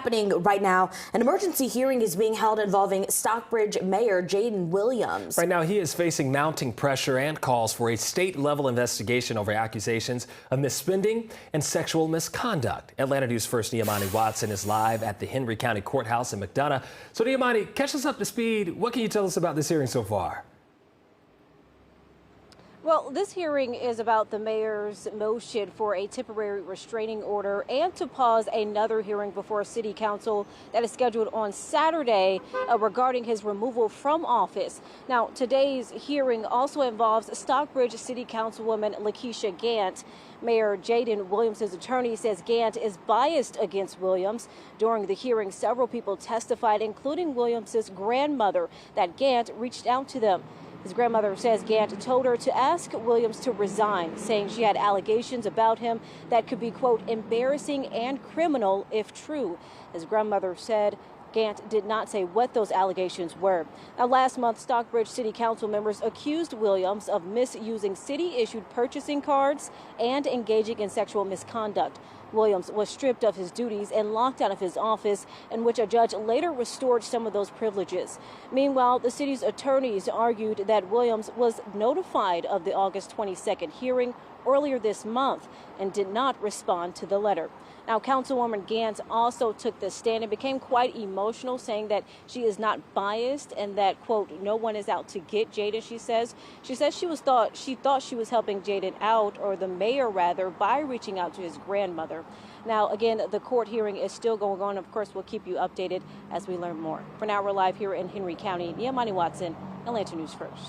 Happening right now, an emergency hearing is being held involving Stockbridge Mayor Jayden Williams. Right now, he is facing mounting pressure and calls for a state-level investigation over accusations of misspending and sexual misconduct. Atlanta News First Niamani Watson is live at the Henry County Courthouse in McDonough. So, Niamani, catch us up to speed. What can you tell us about this hearing so far? Well, this hearing is about the mayor's motion for a temporary restraining order and to pause another hearing before City Council that is scheduled on Saturday regarding his removal from office. Now, today's hearing also involves Stockbridge City Councilwoman Lakeisha Gant. Mayor Jayden Williams' attorney says Gant is biased against Williams. During the hearing, several people testified, including Williams' grandmother, that Gant reached out to them. His grandmother says Gant told her to ask Williams to resign, saying she had allegations about him that could be, quote, embarrassing and criminal if true. His grandmother said Gant did not say what those allegations were. Now, last month, Stockbridge City Council members accused Williams of misusing city-issued purchasing cards and engaging in sexual misconduct. Williams was stripped of his duties and locked out of his office, in which a judge later restored some of those privileges. Meanwhile, the city's attorneys argued that Williams was notified of the August 22nd hearing earlier this month and did not respond to the letter. Now, Councilwoman Gant also took the stand and became quite emotional, saying that she is not biased and that, quote, no one is out to get Jayden, she says. She says she thought she was helping Jayden out, or the mayor rather, by reaching out to his grandmother. Now, again, the court hearing is still going on. Of course, we'll keep you updated as we learn more. For now, we're live here in Henry County. Niamani Watson, Atlanta News First.